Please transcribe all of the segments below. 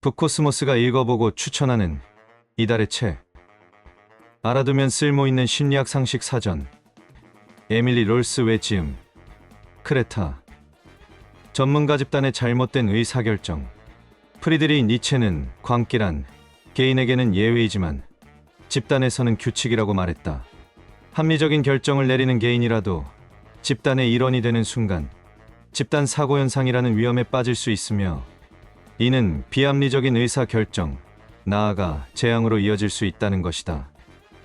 북코스모스가 읽어보고 추천하는 이달의 책. 알아두면 쓸모있는 심리학 상식 사전. 에밀리 롤스 웨지음. 크레타. 전문가 집단의 잘못된 의사결정. 프리드리히 니체는 광기란 개인에게는 예외이지만 집단에서는 규칙이라고 말했다. 합리적인 결정을 내리는 개인이라도 집단의 일원이 되는 순간 집단 사고 현상이라는 위험에 빠질 수 있으며, 이는 비합리적인 의사결정, 나아가 재앙으로 이어질 수 있다는 것이다.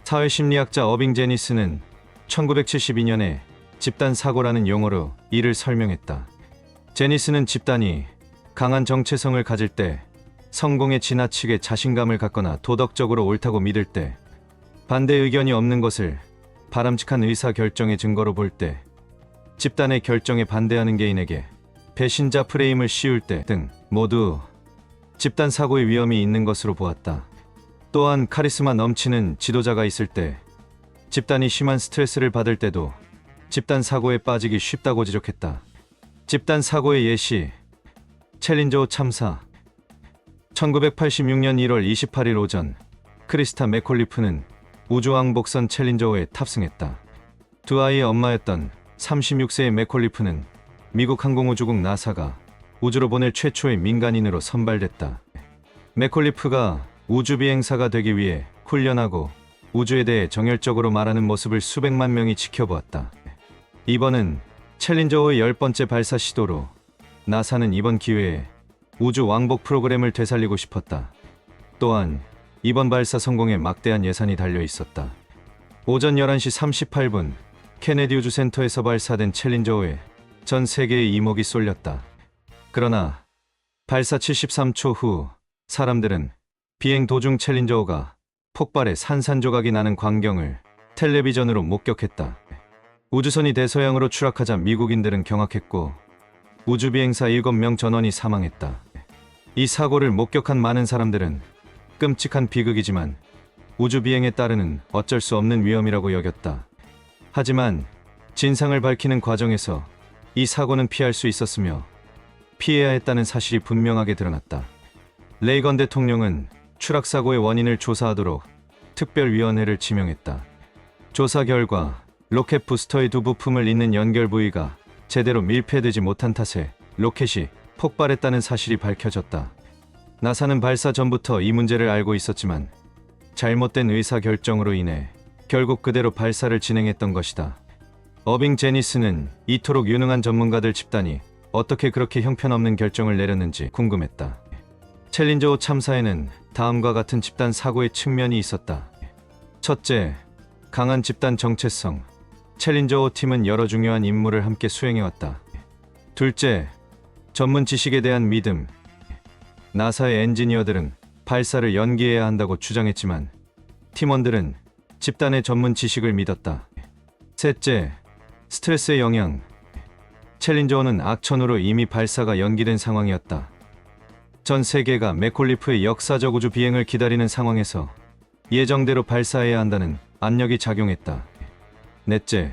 사회심리학자 어빙 제니스는 1972년에 집단 사고라는 용어로 이를 설명했다. 제니스는 집단이 강한 정체성을 가질 때, 성공에 지나치게 자신감을 갖거나 도덕적으로 옳다고 믿을 때, 반대 의견이 없는 것을 바람직한 의사결정의 증거로 볼 때, 집단의 결정에 반대하는 개인에게 배신자 프레임을 씌울 때 등 모두 집단 사고의 위험이 있는 것으로 보았다. 또한 카리스마 넘치는 지도자가 있을 때, 집단이 심한 스트레스를 받을 때도 집단 사고에 빠지기 쉽다고 지적했다. 집단 사고의 예시. 챌린저 참사. 1986년 1월 28일 오전, 크리스타 맥콜리프는 우주왕복선 챌린저호에 탑승했다. 두 아이의 엄마였던 36세의 맥콜리프는 미국 항공우주국 나사가 우주로 보낼 최초의 민간인으로 선발됐다. 맥콜리프가 우주비행사가 되기 위해 훈련하고 우주에 대해 정열적으로 말하는 모습을 수백만 명이 지켜보았다. 이번은 챌린저호의 10번째 발사 시도로 나사는 이번 기회에 우주 왕복 프로그램을 되살리고 싶었다. 또한 이번 발사 성공에 막대한 예산이 달려 있었다. 오전 11시 38분 케네디 우주센터에서 발사된 챌린저호에 전 세계의 이목이 쏠렸다. 그러나 발사 73초 후 사람들은 비행 도중 챌린저호가 폭발해 산산조각이 나는 광경을 텔레비전으로 목격했다. 우주선이 대서양으로 추락하자 미국인들은 경악했고 우주비행사 7명 전원이 사망했다. 이 사고를 목격한 많은 사람들은 끔찍한 비극이지만 우주비행에 따르는 어쩔 수 없는 위험이라고 여겼다. 하지만 진상을 밝히는 과정에서 이 사고는 피할 수 있었으며 피해야 했다는 사실이 분명하게 드러났다. 레이건 대통령은 추락사고의 원인을 조사하도록 특별위원회를 지명했다. 조사 결과 로켓 부스터의 두 부품을 잇는 연결 부위가 제대로 밀폐되지 못한 탓에 로켓이 폭발했다는 사실이 밝혀졌다. 나사는 발사 전부터 이 문제를 알고 있었지만 잘못된 의사결정으로 인해 결국 그대로 발사를 진행했던 것이다. 어빙 제니스는 이토록 유능한 전문가들 집단이 어떻게 그렇게 형편없는 결정을 내렸는지 궁금했다. 챌린저호 참사에는 다음과 같은 집단 사고의 측면이 있었다. 첫째, 강한 집단 정체성. 챌린저호 팀은 여러 중요한 임무를 함께 수행해왔다. 둘째, 전문 지식에 대한 믿음. 나사의 엔지니어들은 발사를 연기해야 한다고 주장했지만 팀원들은 집단의 전문 지식을 믿었다. 셋째, 스트레스의 영향. 챌린저호는 악천후로 이미 발사가 연기된 상황이었다. 전 세계가 맥콜리프의 역사적 우주 비행을 기다리는 상황에서 예정대로 발사해야 한다는 압력이 작용했다. 넷째,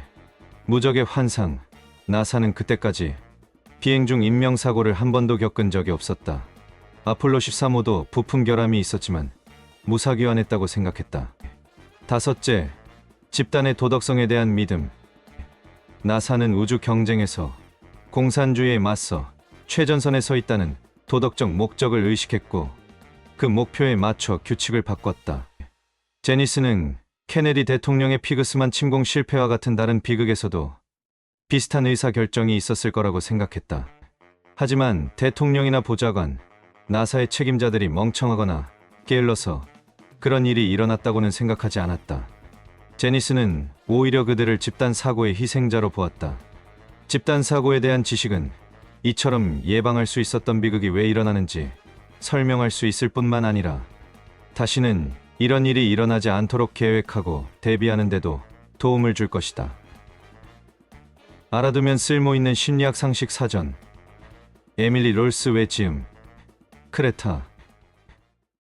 무적의 환상. 나사는 그때까지 비행 중 인명사고를 한 번도 겪은 적이 없었다. 아폴로 13호도 부품 결함이 있었지만 무사귀환했다고 생각했다. 다섯째, 집단의 도덕성에 대한 믿음. 나사는 우주 경쟁에서 공산주의에 맞서 최전선에 서 있다는 도덕적 목적을 의식했고 그 목표에 맞춰 규칙을 바꿨다. 제니스는 케네디 대통령의 피그스만 침공 실패와 같은 다른 비극에서도 비슷한 의사결정이 있었을 거라고 생각했다. 하지만 대통령이나 보좌관, 나사의 책임자들이 멍청하거나 게을러서 그런 일이 일어났다고는 생각하지 않았다. 제니스는 오히려 그들을 집단 사고의 희생자로 보았다. 집단 사고에 대한 지식은 이처럼 예방할 수 있었던 비극이 왜 일어나는지 설명할 수 있을 뿐만 아니라 다시는 이런 일이 일어나지 않도록 계획하고 대비하는 데도 도움을 줄 것이다. 알아두면 쓸모있는 심리학 상식 사전. 에밀리 롤스 웨지음. 크레타.